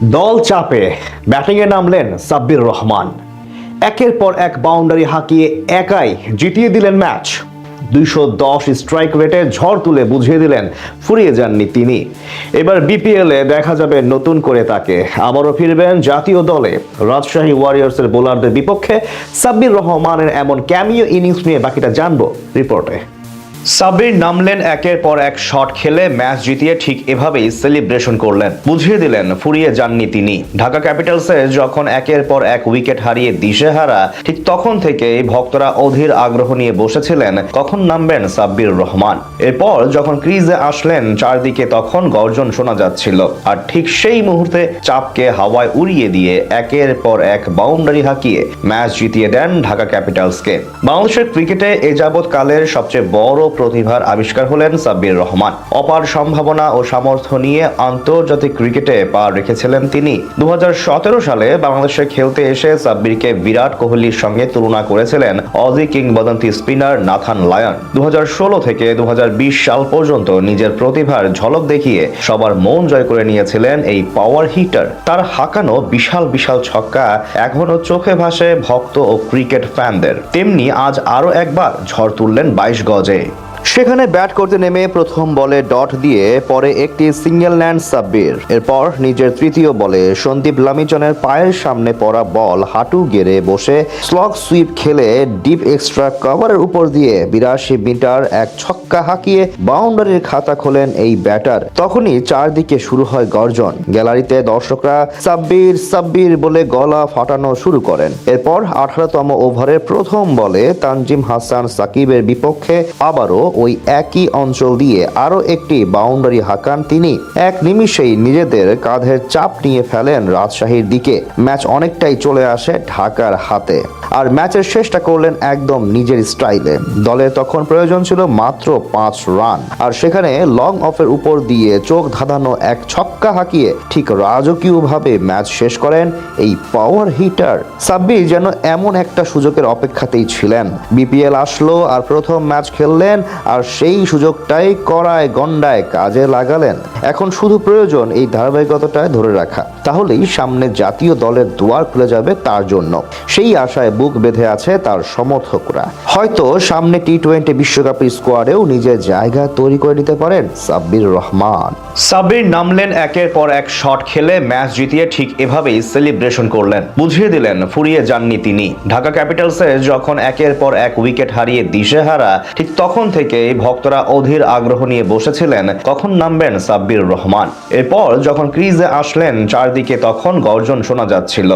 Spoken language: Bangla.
দল চাপে ব্যাটিংয়ে নামলেন সাব্বির রহমান। একের পর এক বাউন্ডারি হাঁকিয়ে একাই জিতিয়ে দিলেন ম্যাচ। 210 স্ট্রাইক রেটে ঝড় তুলে বুঝিয়ে দিলেন ফুরিয়ে যাননি তিনি। এবার বিপিএলে দেখা যাবে নতুন করে তাকে। আবারও ফিরবেন জাতীয় দলে। রাজশাহী ওয়ারিয়র্সের বোলারদের বিপক্ষে সাব্বির রহমানের এমন ক্যামিও ইনিংস নিয়ে বাকিটা জানবো রিপোর্টে। সাব্বির নামলেন একের পর এক শট খেলে ম্যাচ জিতিয়ে ঠিক এভাবেই সেলিব্রেশন করলেন, বুঝিয়ে দিলেন ফুরিয়ে যাননি তিনি। ঢাকা ক্যাপিটালসে যখন একের পর এক উইকেট হারিয়ে দিশেহারা, ঠিক তখন থেকেই ভক্তরা অধীর আগ্রহ নিয়ে বসেছিলেন কখন নামবেন সাব্বির রহমান। এরপর যখন ক্রিজে আসলেন চারদিকে তখন গর্জন শোনা যাচ্ছিল, আর ঠিক সেই মুহূর্তে চাপকে হাওয়ায় উড়িয়ে দিয়ে একের পর এক বাউন্ডারি হাঁকিয়ে ম্যাচ জিতিয়ে দেন ঢাকা ক্যাপিটালসকে। বাংলাদেশের ক্রিকেটে এ যাবৎ কালের সবচেয়ে বড় প্রতিভার আবিষ্কার হলেন সাব্বির রহমান। অপার সম্ভাবনা ও সামর্থ্য নিয়ে আন্তর্জাতিক ক্রিকেটে পা রেখেছিলেন তিনি। 2017 সালে বাংলাদেশে খেলতে এসে সাব্বিরকে বিরাট কোহলির সঙ্গে তুলনা করেছিলেন অজি কিংবদন্তি স্পিনার নাথান লায়ন। 2016 থেকে 2020 সাল পর্যন্ত নিজের প্রতিভার ঝলক দেখিয়ে সবার মন জয় করে নিয়েছিলেন এই পাওয়ার হিটার। তার হাঁকানো বিশাল বিশাল ছক্কা এখনো চোখে ভাসে ভক্ত ও ক্রিকেট ফ্যানদের। তেমনি আজ আরো একবার ঝড় তুললেন 22 গজে। সেখানে ব্যাট করতে নেমে প্রথম বলে ডট দিয়ে পরে একটি সিঙ্গেল ল্যান্ড সাব্বির। এরপর নিজের তৃতীয় বলে সন্দীপ লামিচনের পায়ের সামনে পড়া বল হাঁটু গেড়ে বসে স্লগ সুইপ খেলে ডিপ এক্সট্রা কভারের উপর দিয়ে 82 মিটার এক ছক্কা হাঁকিয়ে বাউন্ডারির খাতা খোলেন এই ব্যাটার। তখনই চারদিকে শুরু হয় গর্জন। গ্যালারিতে দর্শকরা সাব্বির সাব্বির বলে গলা ফাটানো শুরু করেন। এরপর 18তম ওভারের প্রথম বলে তানজিম হাসান সাকিবের বিপক্ষে আবারও ওই একই অঞ্চল দিয়ে আরো একটি বাউন্ডারি হাঁকান তিনি। এক নিমিষেই নিজেদের কাঁধের চাপ নিয়ে ফেলেন রাজশাহীর দিকে। ম্যাচ অনেকটাই চলে আসে ঢাকার হাতে, আর ম্যাচের শেষটা করলেন একদম নিজের স্টাইলে। দলের তখন প্রয়োজন ছিল মাত্র 5 রান, আর সেখানে লং অফের উপর দিয়ে চোখ ধাঁধানো এক ছক্কা হাঁকিয়ে ঠিক রাজকীয়ভাবে ম্যাচ শেষ করেন এই পাওয়ার হিটার। সাব্বির যেন এমন একটা সুযোগের অপেক্ষাতেই ছিলেন। বিপিএল আসলো আর প্রথম ম্যাচ খেললেন, আর সেই সুযোগটাই কড়ায় গন্ডায় কাজে লাগালেন। এখন শুধু প্রয়োজন এই ধারাবাহিকতাটায় ধরে রাখা, তাহলেই সামনে জাতীয় দলের দুয়ার খুলে যাবে তার জন্য। সেই আশায় বুক বেঁধে আছে তার সমর্থকরা। হয়তো সামনে টি-20 বিশ্বকাপের স্কোয়াডেও নিজের জায়গা তৈরি করে নিতে পারেন সাব্বির রহমান। সাব্বির নামলেন একের পর এক শট খেলে ম্যাচ জিতিয়ে ঠিক এভাবেই সেলিব্রেশন করলেন, বুঝিয়ে দিলেন ফুরিয়ে যাননি তিনি। ঢাকা ক্যাপিটালসে যখন একের পর এক উইকেট হারিয়ে দিশেহারা, ঠিক তখন থেকেই ভক্তরা অধীর আগ্রহ নিয়ে বসেছিলেন কখন নামবেন সাব্বির রহমান। এরপর যখন ক্রিজে আসলেন চারদিকে তখন গর্জন শোনা যাচ্ছিল।